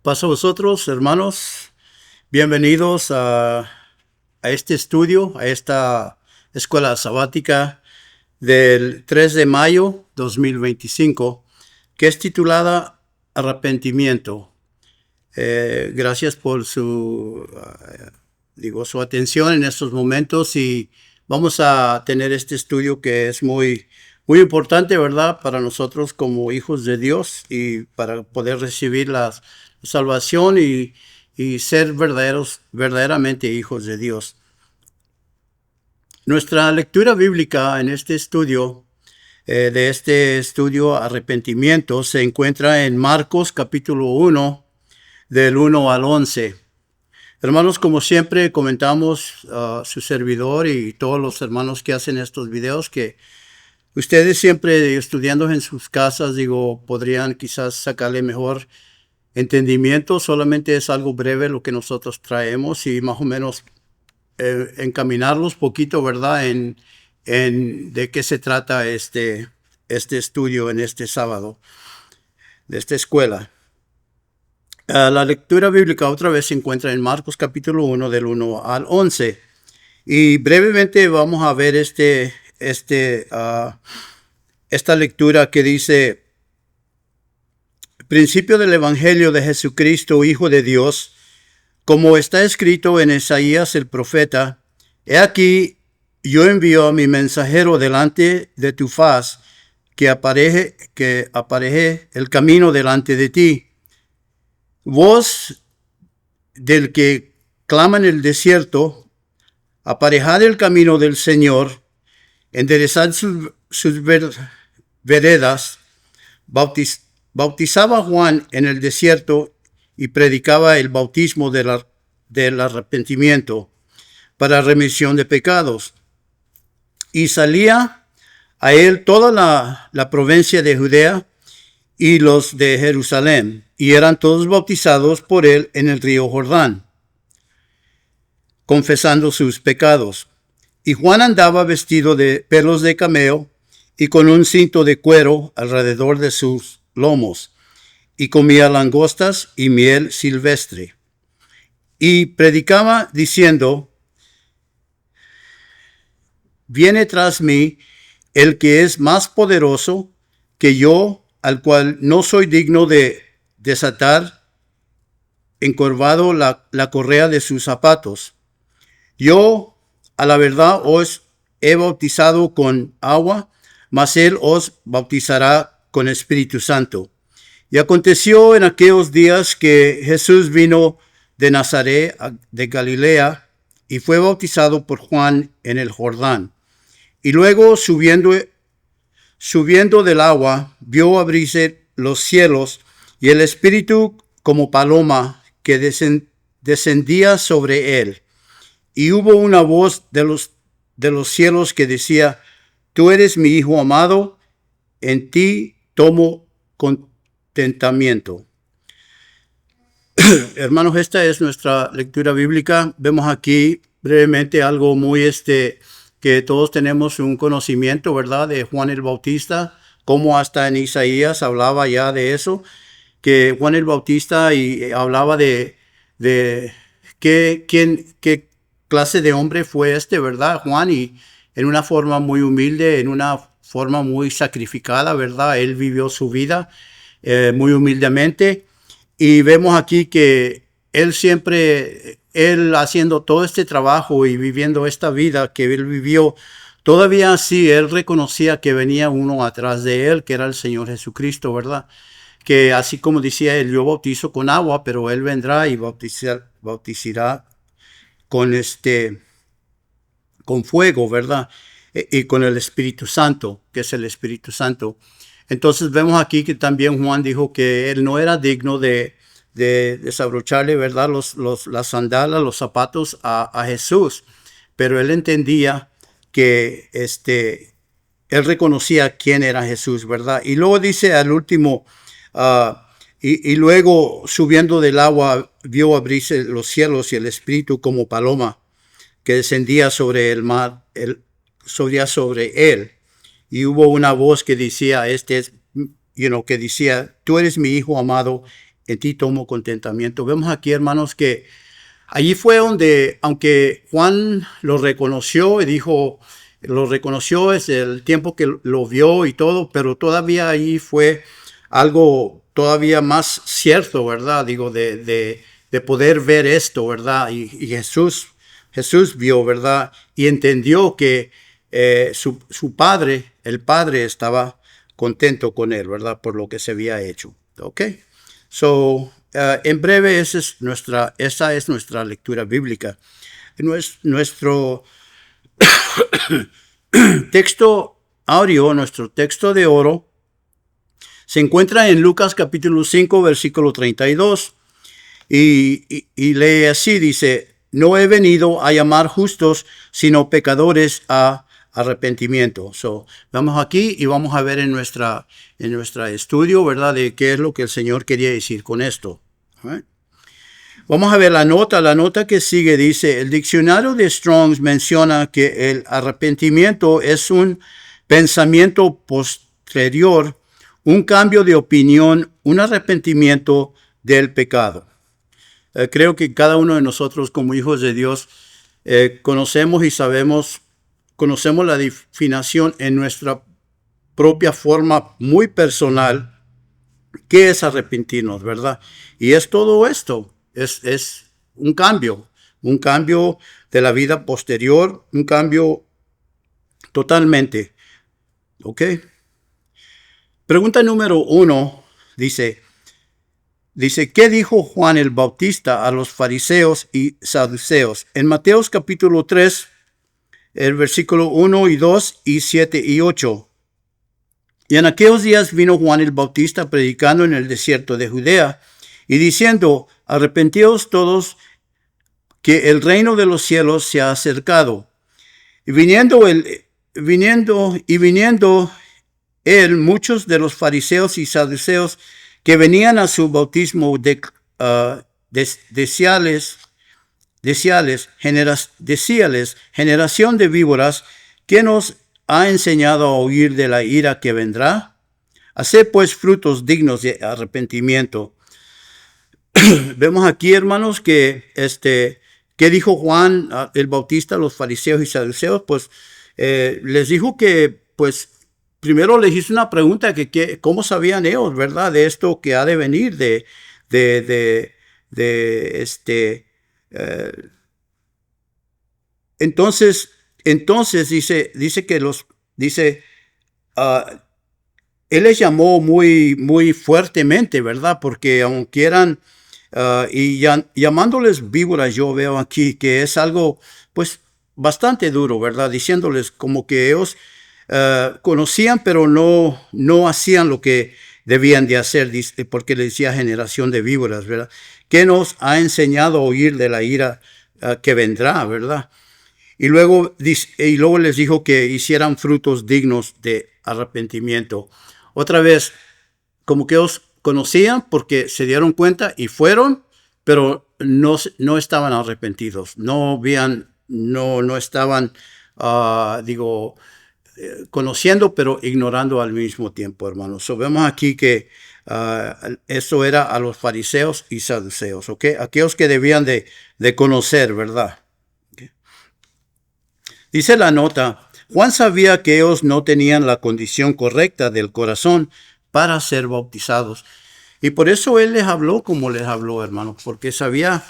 Paz a vosotros, hermanos. Bienvenidos a este estudio, a esta escuela sabática del 3 de mayo 2025, que es titulada Arrepentimiento. Gracias por su atención en estos momentos, y vamos a tener este estudio que es muy importante, ¿verdad?, para nosotros como hijos de Dios y para poder recibir la salvación y ser verdaderamente hijos de Dios. Nuestra lectura bíblica en este estudio, de este estudio Arrepentimiento, se encuentra en Marcos capítulo 1, del 1 al 11. Hermanos, como siempre comentamos, su servidor y todos los hermanos que hacen estos videos, que ustedes siempre estudiando en sus casas, podrían quizás sacarle mejor entendimiento. Solamente es algo breve lo que nosotros traemos y más o menos encaminarlos poquito, ¿verdad?, en de qué se trata este estudio en este sábado de esta escuela. La lectura bíblica otra vez se encuentra en Marcos capítulo 1 del 1 al 11. Y brevemente vamos a ver esta lectura que dice: principio del Evangelio de Jesucristo, Hijo de Dios, como está escrito en Isaías el profeta: He aquí, yo envío a mi mensajero delante de tu faz, que apareje el camino delante de ti. Voz del que clama en el desierto: aparejad el camino del Señor, enderezad sus veredas. Bautizaba Juan en el desierto y predicaba el bautismo del arrepentimiento para remisión de pecados. Y salía a él toda la provincia de Judea y los de Jerusalén, y eran todos bautizados por él en el río Jordán, confesando sus pecados. Y Juan andaba vestido de pelos de camello y con un cinto de cuero alrededor de sus lomos, y comía langostas y miel silvestre. Y predicaba diciendo: viene tras mí el que es más poderoso que yo, al cual no soy digno de desatar encorvado la correa de sus zapatos. Yo, a la verdad, os he bautizado con agua, mas él os bautizará con Espíritu Santo. Y aconteció en aquellos días que Jesús vino de Nazaret, de Galilea, y fue bautizado por Juan en el Jordán. Y luego, subiendo del agua, vio abrirse los cielos, y el Espíritu como paloma que descendía sobre él. Y hubo una voz de los cielos que decía: Tú eres mi Hijo amado, en ti tomo contentamiento. Hermanos, esta es nuestra lectura bíblica. Vemos aquí brevemente algo muy que todos tenemos un conocimiento, ¿verdad?, de Juan el Bautista, como hasta en Isaías hablaba ya de eso, que Juan el Bautista hablaba de qué clase de hombre fue ¿verdad?, Juan, y en una forma muy humilde, en una forma muy sacrificada, ¿verdad? Él vivió su vida muy humildemente, y vemos aquí que él haciendo todo este trabajo y viviendo esta vida que él vivió, todavía así él reconocía que venía uno atrás de él, que era el Señor Jesucristo, ¿verdad? Que así como decía él: yo bautizo con agua, pero él vendrá y bautizará con fuego, ¿verdad? Y con el Espíritu Santo, que es el Espíritu Santo. Entonces vemos aquí que también Juan dijo que él no era digno de desabrocharle, ¿verdad?, las sandalas, los zapatos a Jesús, pero él entendía que él reconocía quién era Jesús, ¿verdad? Y luego dice al último: y luego, subiendo del agua, vio abrirse los cielos y el Espíritu como paloma que descendía sobre el mar, sobre él. Y hubo una voz que decía, que decía: Tú eres mi Hijo amado, en ti tomo contentamiento. Vemos aquí, hermanos, que allí fue donde, aunque Juan lo reconoció y dijo, lo reconoció desde el tiempo que lo vio y todo, pero todavía ahí fue algo todavía más cierto, ¿verdad? Digo, de poder ver esto, ¿verdad? Y Jesús vio, ¿verdad? Y entendió que su padre, el padre, estaba contento con él, ¿verdad? Por lo que se había hecho. ¿Ok? So, en breve, esa es nuestra lectura bíblica. Nuestro texto audio, nuestro texto de oro, se encuentra en Lucas capítulo 5, versículo 32. Y lee así, dice, no he venido a llamar justos, sino pecadores a arrepentimiento. So, vamos aquí y vamos a ver en nuestra estudio, ¿verdad? De qué es lo que el Señor quería decir con esto. Right? Vamos a ver la nota que sigue, dice, el diccionario de Strong's menciona que el arrepentimiento es un pensamiento posterior, un cambio de opinión, un arrepentimiento del pecado. Creo que cada uno de nosotros como hijos de Dios conocemos la definición en nuestra propia forma muy personal, qué es arrepentirnos, ¿verdad? Y es todo esto, es un cambio de la vida posterior, un cambio totalmente, ¿ok? Pregunta número 1, dice, ¿qué dijo Juan el Bautista a los fariseos y saduceos? En Mateos capítulo 3, el versículo 1 y 2 y 7 y 8. Y en aquellos días vino Juan el Bautista predicando en el desierto de Judea y diciendo, arrepentíos todos que el reino de los cielos se ha acercado. Y viniendo él, muchos de los fariseos y saduceos que venían a su bautismo decíales, generación de víboras, ¿quién nos ha enseñado a huir de la ira que vendrá? Haced pues frutos dignos de arrepentimiento. Vemos aquí, hermanos, que ¿qué dijo Juan el Bautista a los fariseos y saduceos? Pues les dijo que, pues, primero les hizo una pregunta que cómo sabían ellos, ¿verdad? De esto que ha de venir, entonces dice que él les llamó muy, muy fuertemente, ¿verdad? Porque aunque eran, llamándoles víboras, yo veo aquí que es algo, pues, bastante duro, ¿verdad? Diciéndoles como que ellos conocían, pero no hacían lo que debían de hacer, porque le decía generación de víboras, ¿verdad? Que nos ha enseñado a huir de la ira que vendrá, ¿verdad? Y luego les dijo que hicieran frutos dignos de arrepentimiento. Otra vez, como que ellos conocían porque se dieron cuenta y fueron, pero no estaban arrepentidos, no estaban, conociendo, pero ignorando al mismo tiempo, hermanos. So, vemos aquí que eso era a los fariseos y saduceos, ¿ok? Aquellos que debían de conocer, ¿verdad? Okay. Dice la nota, Juan sabía que ellos no tenían la condición correcta del corazón para ser bautizados. Y por eso él les habló como les habló, hermanos, porque sabía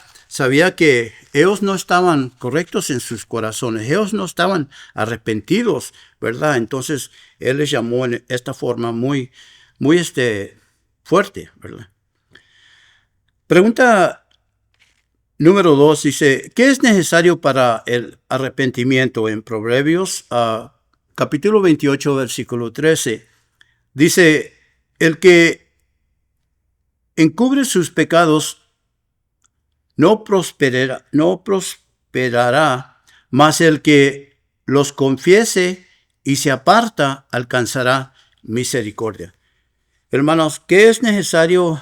que ellos no estaban correctos en sus corazones, ellos no estaban arrepentidos, ¿verdad? Entonces, él les llamó en esta forma muy, muy fuerte, ¿verdad? Pregunta número 2 dice, ¿qué es necesario para el arrepentimiento? En Proverbios, capítulo 28, versículo 13, dice, el que encubre sus pecados no prosperará, mas el que los confiese y se aparta alcanzará misericordia. Hermanos, ¿qué es necesario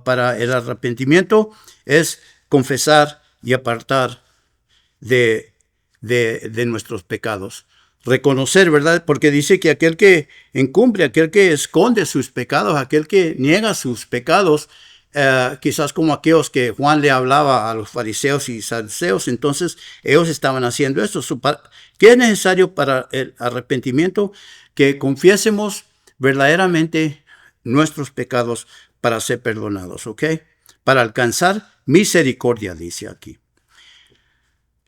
para el arrepentimiento? Es confesar y apartar de nuestros pecados. Reconocer, ¿verdad? Porque dice que aquel que encumbre, aquel que esconde sus pecados, aquel que niega sus pecados, quizás como aquellos que Juan le hablaba a los fariseos y saduceos, entonces ellos estaban haciendo esto. ¿Qué es necesario para el arrepentimiento? Que confiésemos verdaderamente nuestros pecados para ser perdonados, ¿ok? Para alcanzar misericordia, dice aquí.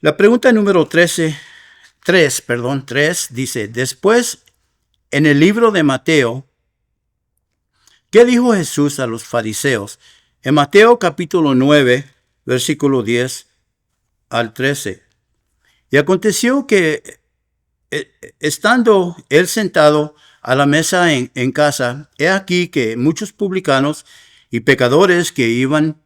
La pregunta número 3 dice, después en el libro de Mateo, ¿qué dijo Jesús a los fariseos? En Mateo capítulo 9, versículo 10 al 13. Y aconteció que estando él sentado a la mesa en casa, he aquí que muchos publicanos y pecadores que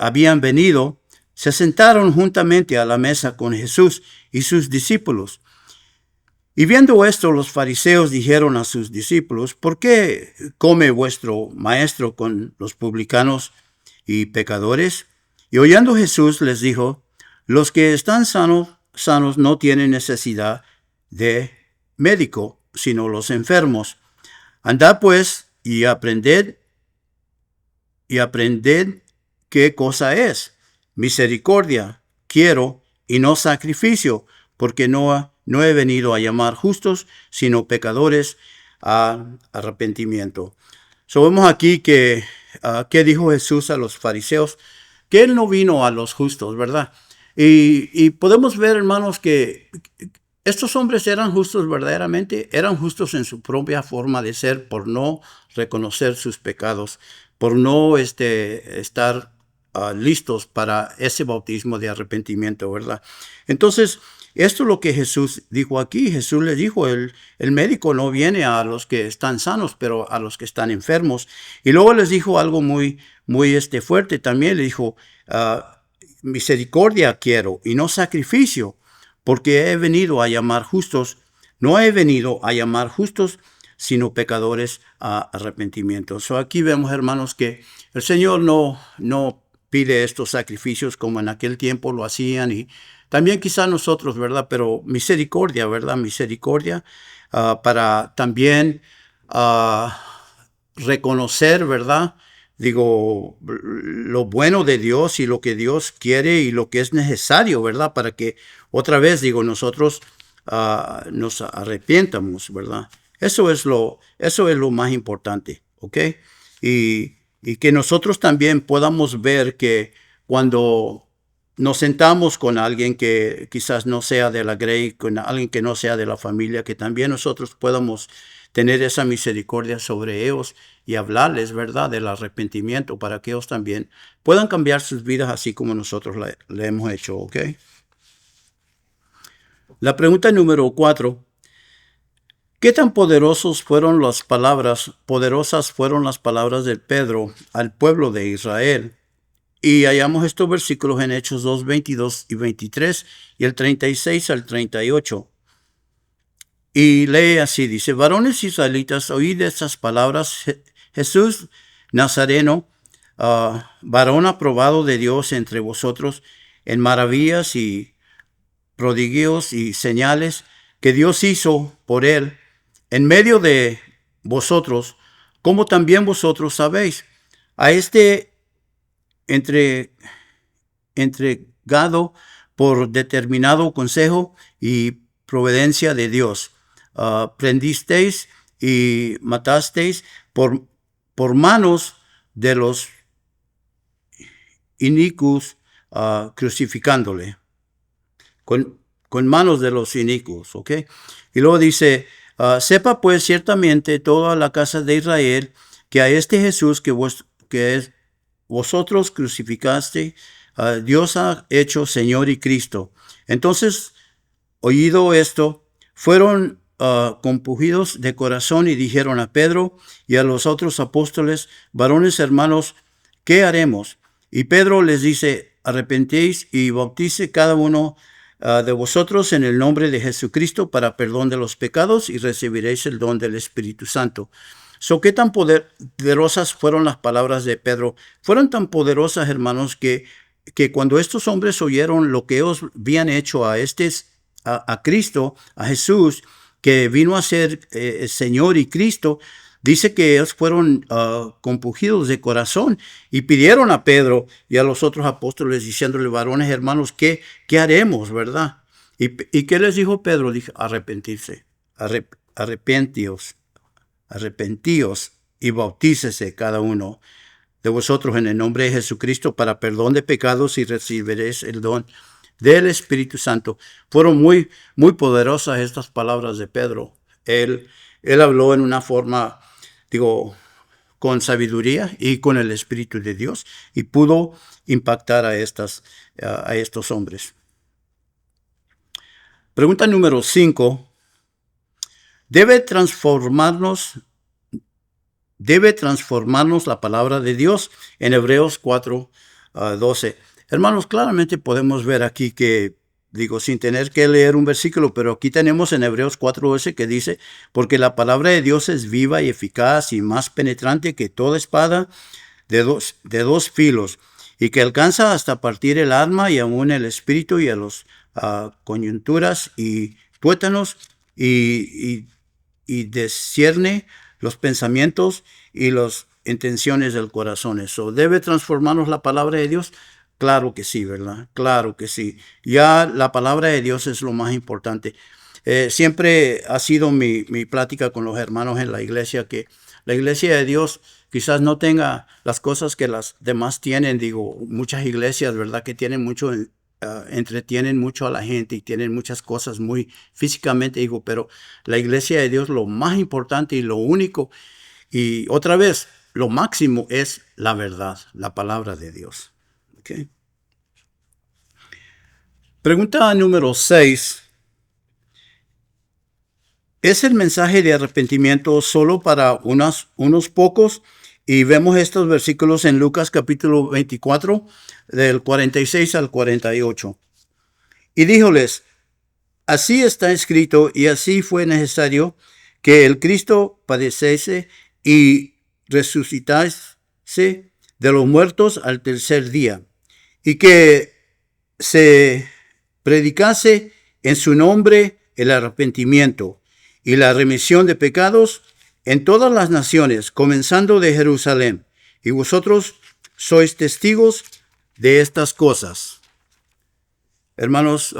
habían venido, se sentaron juntamente a la mesa con Jesús y sus discípulos. Y viendo esto, los fariseos dijeron a sus discípulos, ¿por qué come vuestro maestro con los publicanos y pecadores? Y oyendo Jesús les dijo, los que están sanos no tienen necesidad de médico, sino los enfermos. Andad pues y aprended qué cosa es. Misericordia quiero y no sacrificio, porque no he venido a llamar justos, sino pecadores a arrepentimiento. Vemos aquí que dijo Jesús a los fariseos, que él no vino a los justos, ¿verdad? Y podemos ver, hermanos, que estos hombres eran justos verdaderamente, eran justos en su propia forma de ser por no reconocer sus pecados, por no estar listos para ese bautismo de arrepentimiento, ¿verdad? Entonces, esto es lo que Jesús dijo aquí. Jesús le dijo, el médico no viene a los que están sanos, pero a los que están enfermos. Y luego les dijo algo muy fuerte también. Le dijo, misericordia quiero y no sacrificio, porque he venido a llamar justos. No he venido a llamar justos, sino pecadores a arrepentimiento. Aquí vemos, hermanos, que el Señor no pide estos sacrificios como en aquel tiempo lo hacían, y también quizá nosotros, ¿verdad? Pero misericordia, ¿verdad? Misericordia para también reconocer, ¿verdad? Digo, lo bueno de Dios y lo que Dios quiere y lo que es necesario, ¿verdad? Para que otra vez, nosotros nos arrepientamos, ¿verdad? Eso es lo más importante, ¿ok? Y que nosotros también podamos ver que cuando nos sentamos con alguien que quizás no sea de la Grey, con alguien que no sea de la familia, que también nosotros podamos tener esa misericordia sobre ellos y hablarles, ¿verdad?, del arrepentimiento para que ellos también puedan cambiar sus vidas así como nosotros le hemos hecho, ¿ok? La pregunta número 4. ¿Qué tan poderosas fueron las palabras de Pedro al pueblo de Israel? Y hallamos estos versículos en Hechos 2, 22 y 23 y el 36 al 38. Y lee así, dice, varones israelitas, oíd estas palabras. Jesús Nazareno, varón aprobado de Dios entre vosotros en maravillas y prodigios y señales que Dios hizo por él en medio de vosotros, como también vosotros sabéis. A entregado por determinado consejo y providencia de Dios, prendisteis y matasteis por manos de los inicuos, crucificándole. Con manos de los inicuos, ¿ok? Y luego dice, sepa pues ciertamente toda la casa de Israel que a este Jesús que vosotros crucificaste, Dios ha hecho Señor y Cristo. Entonces, oído esto, fueron compungidos de corazón y dijeron a Pedro y a los otros apóstoles, varones hermanos, ¿qué haremos? Y Pedro les dice, arrepentéis y bautice cada uno de vosotros en el nombre de Jesucristo para perdón de los pecados y recibiréis el don del Espíritu Santo. ¿Qué tan poderosas fueron las palabras de Pedro? Fueron tan poderosas, hermanos, que cuando estos hombres oyeron lo que ellos habían hecho a Cristo, a Jesús, que vino a ser Señor y Cristo, dice que ellos fueron compungidos de corazón y pidieron a Pedro y a los otros apóstoles diciéndole, varones hermanos, ¿qué haremos, verdad? ¿Y qué les dijo Pedro? Dijo, arrepentirse, arrepentíos y bautícese cada uno de vosotros en el nombre de Jesucristo para perdón de pecados y recibiréis el don del Espíritu Santo. Fueron muy, muy poderosas estas palabras de Pedro. Él habló en una forma, con sabiduría y con el Espíritu de Dios y pudo impactar a estos hombres. Pregunta número 5. ¿Debe transformarnos la palabra de Dios? En Hebreos 4:12. Hermanos, claramente podemos ver aquí que, sin tener que leer un versículo, pero aquí tenemos en Hebreos 4:12 que dice, porque la palabra de Dios es viva y eficaz y más penetrante que toda espada de dos filos, y que alcanza hasta partir el alma y aún el espíritu y a los coyunturas y tuétanos y discierne los pensamientos y las intenciones del corazón. Eso debe transformarnos la palabra de Dios. Claro que sí, ¿verdad? Claro que sí. Ya la palabra de Dios es lo más importante. Siempre ha sido mi plática con los hermanos en la iglesia que la iglesia de Dios quizás no tenga las cosas que las demás tienen. Muchas iglesias, ¿verdad? Que tienen mucho, entretienen mucho a la gente y tienen muchas cosas muy físicamente, pero la iglesia de Dios, lo más importante y lo único, y otra vez, lo máximo es la verdad, la palabra de Dios. Okay. Pregunta número 6. ¿Es el mensaje de arrepentimiento solo para unos pocos? Y vemos estos versículos en Lucas capítulo 24, del 46 al 48. Y díjoles, así está escrito y así fue necesario que el Cristo padeciese y resucitase de los muertos al tercer día, y que se predicase en su nombre el arrepentimiento y la remisión de pecados en todas las naciones, comenzando de Jerusalén. Y vosotros sois testigos de estas cosas. Hermanos,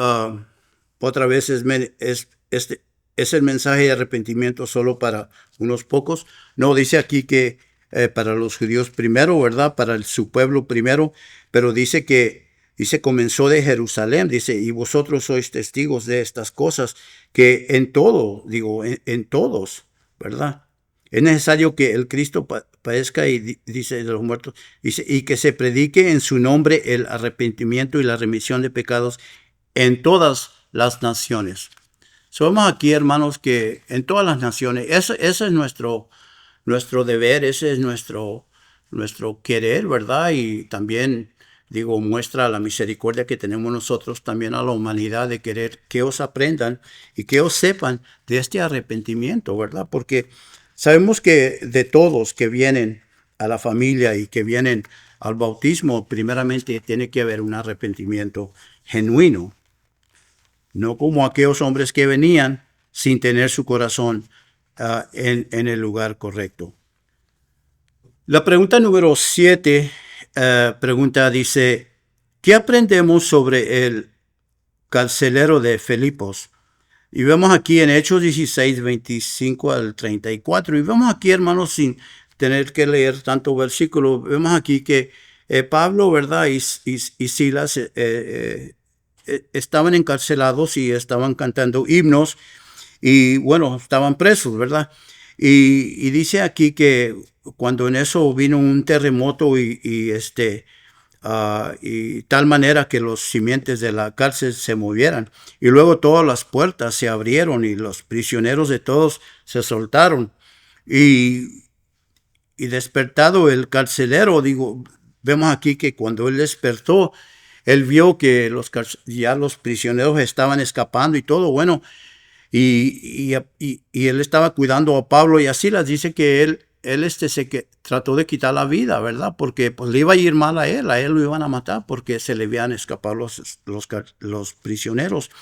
otra vez es el mensaje de arrepentimiento solo para unos pocos. No dice aquí que para los judíos primero, ¿verdad? Para su pueblo primero, pero dice comenzó de Jerusalén, dice, y vosotros sois testigos de estas cosas, que en todo, en todos, ¿verdad? Es necesario que el Cristo padezca y dice de los muertos, dice, y que se predique en su nombre el arrepentimiento y la remisión de pecados en todas las naciones. Somos aquí, hermanos, que en todas las naciones, ese es nuestro deber, ese es nuestro querer, ¿verdad? Y también, muestra la misericordia que tenemos nosotros también a la humanidad de querer que os aprendan y que os sepan de este arrepentimiento, ¿verdad? Porque sabemos que de todos que vienen a la familia y que vienen al bautismo, primeramente tiene que haber un arrepentimiento genuino. No como aquellos hombres que venían sin tener su corazón en el lugar correcto. La pregunta número 7 dice, ¿qué aprendemos sobre el carcelero de Filipos? Y vemos aquí en Hechos 16, 25 al 34. Y vemos aquí, hermanos, sin tener que leer tanto versículo, vemos aquí que Pablo, ¿verdad? Y Silas estaban encarcelados y estaban cantando himnos y bueno, estaban presos, ¿verdad? Y dice aquí que cuando en eso vino un terremoto y tal manera que los cimientos de la cárcel se movieran y luego todas las puertas se abrieron y los prisioneros de todos se soltaron y despertado el carcelero, vemos aquí que cuando él despertó, él vio que ya los prisioneros estaban escapando y todo, bueno, y él estaba cuidando a Pablo y a Silas. Dice que él trató de quitar la vida, ¿verdad? Porque pues le iba a ir mal a él lo iban a matar porque se le habían escapado los prisioneros.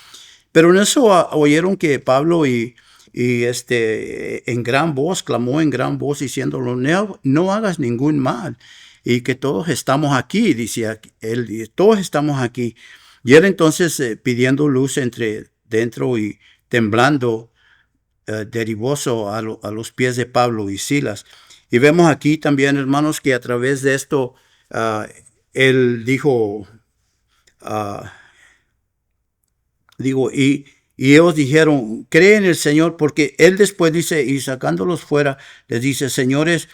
Pero en eso oyeron que Pablo y y en gran voz, clamó en gran voz diciéndolo, no, no hagas ningún mal, y que todos estamos aquí, decía él, y todos estamos aquí. Y él entonces pidiendo luz entre dentro y temblando, derivóse a los pies de Pablo y Silas. Y vemos aquí también, hermanos, que a través de esto, él dijo, y ellos dijeron, cree en el Señor, porque él después dice, y sacándolos fuera, les dice, señores,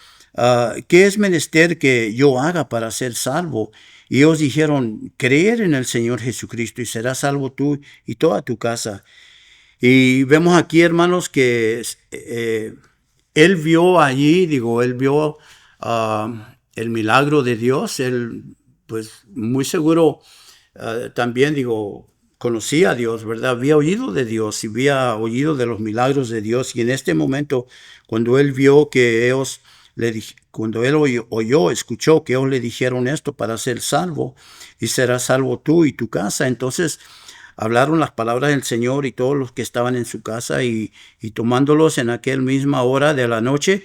¿qué es menester que yo haga para ser salvo? Y ellos dijeron, creer en el Señor Jesucristo y serás salvo tú y toda tu casa. Y vemos aquí, hermanos, que él vio allí, él vio el milagro de Dios. Él, pues, muy seguro también, conocía a Dios, ¿verdad? Había oído de Dios y había oído de los milagros de Dios. Y en este momento, cuando él vio que ellos cuando él escuchó que ellos le dijeron esto para ser salvo, y serás salvo tú y tu casa, entonces hablaron las palabras del Señor y todos los que estaban en su casa, y tomándolos en aquella misma hora de la noche,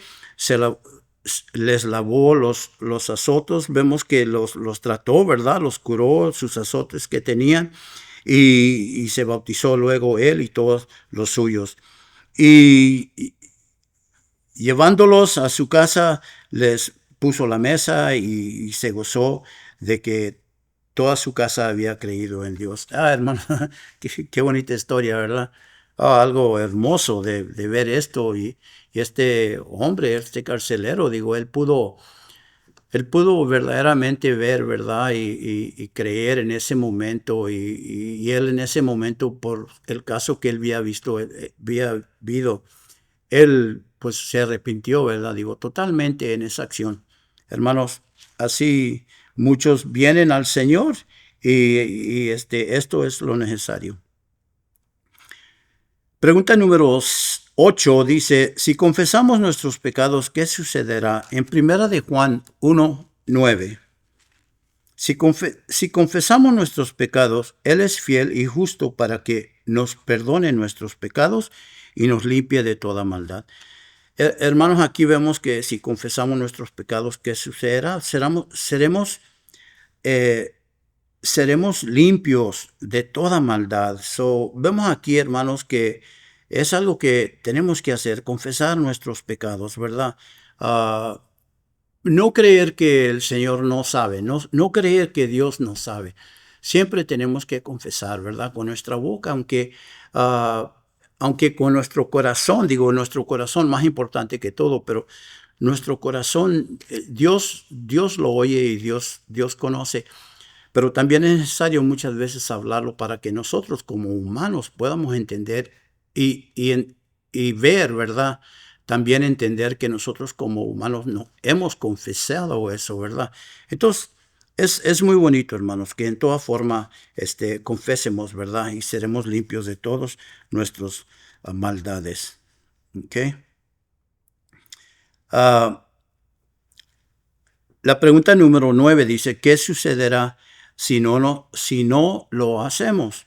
les lavó los azotos. Vemos que los trató, ¿verdad? Los curó, sus azotes que tenían, y se bautizó luego él y todos los suyos. Y llevándolos a su casa, les puso la mesa y se gozó de que toda su casa había creído en Dios. Hermano, qué bonita historia, ¿verdad? Algo hermoso de ver esto. Y este hombre, este carcelero, él pudo verdaderamente ver, ¿verdad? Y creer en ese momento. Y él en ese momento, por el caso que él había visto, él pues se arrepintió, ¿verdad? Totalmente en esa acción. Hermanos, así muchos vienen al Señor, y esto es lo necesario. Pregunta número 8 dice, si confesamos nuestros pecados, ¿qué sucederá? En primera de Juan 1:9. Si confesamos nuestros pecados, Él es fiel y justo para que nos perdone nuestros pecados y nos limpie de toda maldad. Hermanos, aquí vemos que si confesamos nuestros pecados, ¿qué sucederá? Seremos limpios de toda maldad. Vemos aquí, hermanos, que es algo que tenemos que hacer, confesar nuestros pecados, ¿verdad? No creer que el Señor no sabe, no creer que Dios no sabe. Siempre tenemos que confesar, ¿verdad? Con nuestra boca, aunque con nuestro corazón, nuestro corazón más importante que todo, pero nuestro corazón, Dios lo oye y Dios conoce. Pero también es necesario muchas veces hablarlo para que nosotros como humanos podamos entender y ver, ¿verdad? También entender que nosotros como humanos no hemos confesado eso, ¿verdad? Entonces, es muy bonito, hermanos, que en toda forma confesemos, ¿verdad? Y seremos limpios de todos nuestros maldades. ¿Ok? La pregunta número 9 dice, ¿qué sucederá si no lo hacemos?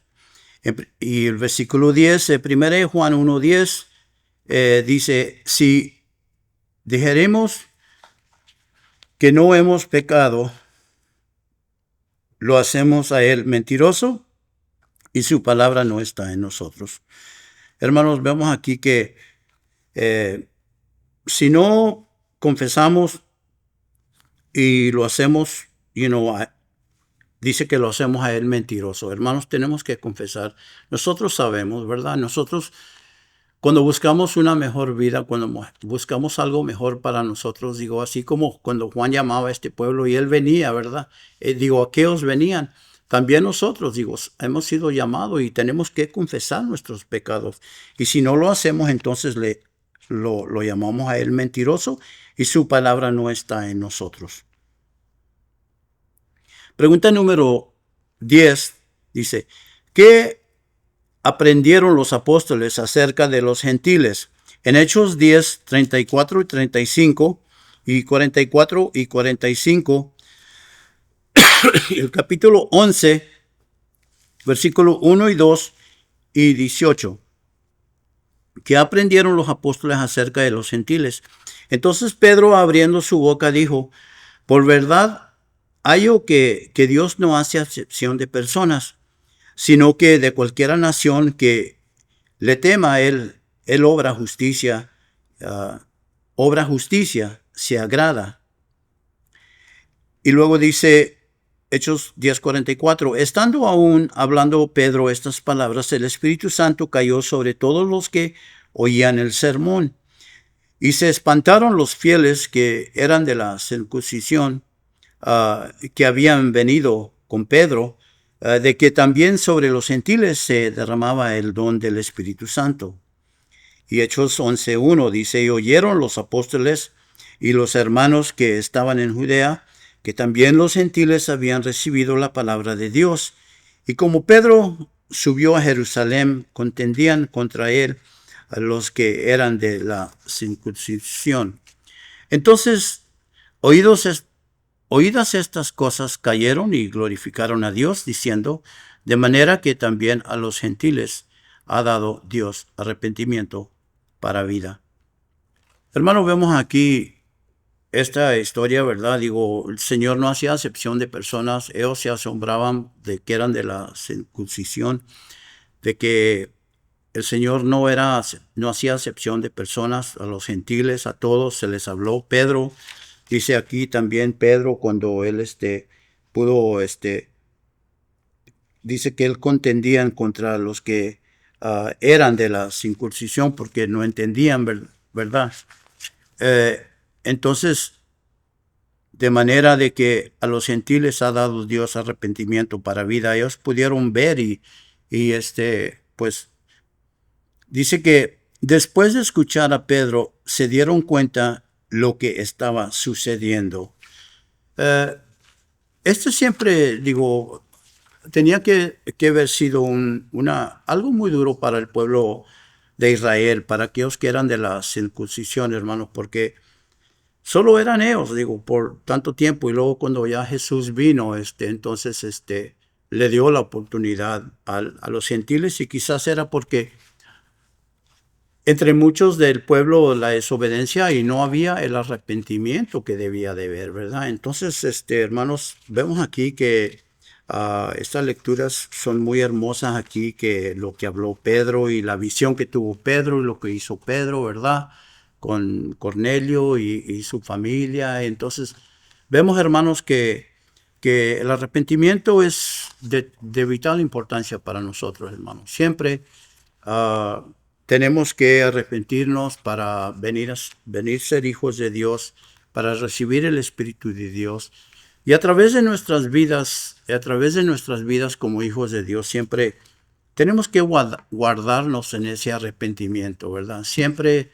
Y el versículo 10, 1 Juan 1:10, dice, si dijeremos que no hemos pecado, lo hacemos a él mentiroso y su palabra no está en nosotros. Hermanos, vemos aquí que si no confesamos y lo hacemos, dice que lo hacemos a él mentiroso. Hermanos, tenemos que confesar. Nosotros sabemos, ¿verdad? Nosotros, cuando buscamos una mejor vida, cuando buscamos algo mejor para nosotros, así como cuando Juan llamaba a este pueblo y él venía, ¿verdad? Aquellos venían. También nosotros, hemos sido llamados y tenemos que confesar nuestros pecados. Y si no lo hacemos, entonces lo llamamos a él mentiroso y su palabra no está en nosotros. Pregunta número 10 dice, ¿qué aprendieron los apóstoles acerca de los gentiles? En Hechos 10, 34 y 35 y 44 y 45, el capítulo 11, versículo 1 y 2 y 18. ¿Qué aprendieron los apóstoles acerca de los gentiles? Entonces Pedro, abriendo su boca, dijo, por verdad, hallo que Dios no hace acepción de personas, sino que de cualquiera nación que le tema, él obra justicia, se agrada. Y luego dice Hechos 10:44, estando aún hablando Pedro estas palabras, el Espíritu Santo cayó sobre todos los que oían el sermón. Y se espantaron los fieles que eran de la circuncisión, que habían venido con Pedro, de que también sobre los gentiles se derramaba el don del Espíritu Santo. Y Hechos 11:1 dice, y oyeron los apóstoles y los hermanos que estaban en Judea, que también los gentiles habían recibido la palabra de Dios. Y como Pedro subió a Jerusalén, contendían contra él a los que eran de la circuncisión. Entonces, oídas estas cosas, cayeron y glorificaron a Dios, diciendo, de manera que también a los gentiles ha dado Dios arrepentimiento para vida. Hermano, vemos aquí esta historia, ¿verdad? Digo, el Señor no hacía acepción de personas. Ellos se asombraban de que eran de la circuncisión, de que el Señor no hacía acepción de personas, a los gentiles, a todos se les habló. Pedro, dice aquí también Pedro, cuando él pudo, dice que él contendía contra los que eran de la circuncisión porque no entendían, ¿verdad? Entonces, de manera de que a los gentiles ha dado Dios arrepentimiento para vida. Ellos pudieron ver y pues, dice que después de escuchar a Pedro, se dieron cuenta lo que estaba sucediendo. Siempre, digo, tenía que haber sido algo muy duro para el pueblo de Israel, para aquellos que eran de la circuncisión, hermanos, porque solo eran ellos, digo, por tanto tiempo. Y luego cuando ya Jesús vino, entonces le dio la oportunidad a los gentiles, y quizás era porque entre muchos del pueblo la desobediencia y no había el arrepentimiento que debía de haber, ¿verdad? Entonces, hermanos, vemos aquí que estas lecturas son muy hermosas aquí, que lo que habló Pedro y la visión que tuvo Pedro y lo que hizo Pedro, ¿verdad? Con Cornelio y su familia. Entonces, vemos, hermanos, que el arrepentimiento es de vital importancia para nosotros, hermanos. Siempre tenemos que arrepentirnos para venir ser hijos de Dios, para recibir el Espíritu de Dios. Y a través de nuestras vidas, como hijos de Dios, siempre tenemos que guardarnos en ese arrepentimiento, ¿verdad? Siempre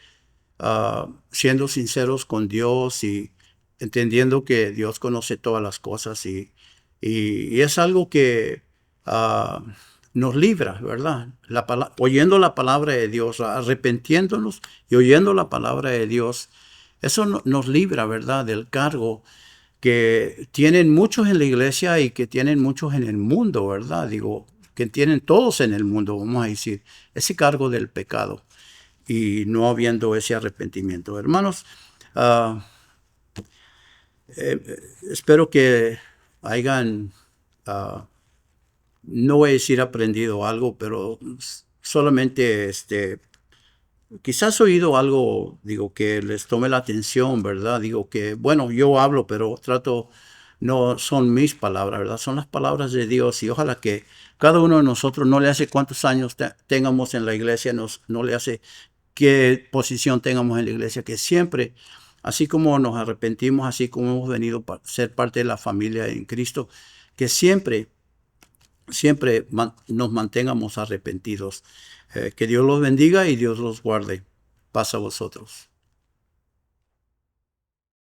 siendo sinceros con Dios y entendiendo que Dios conoce todas las cosas, y es algo que nos libra, ¿verdad? Oyendo la palabra de Dios, arrepentiéndonos y oyendo la palabra de Dios, eso nos libra, ¿verdad? Del cargo que tienen muchos en la iglesia y que tienen muchos en el mundo, ¿verdad? Digo, que tienen todos en el mundo, vamos a decir, ese cargo del pecado, y no habiendo ese arrepentimiento. Hermanos, espero que hayan, no voy a decir aprendido algo, pero solamente quizás oído algo, digo, que les tome la atención, ¿verdad? Digo que, bueno, yo hablo, pero no son mis palabras, ¿verdad? Son las palabras de Dios, y ojalá que cada uno de nosotros, no le hace cuántos años tengamos en la iglesia, no le hace qué posición tengamos en la iglesia, que siempre, así como nos arrepentimos, así como hemos venido a ser parte de la familia en Cristo, que siempre nos mantengamos arrepentidos. Que Dios los bendiga y Dios los guarde. Paz a vosotros.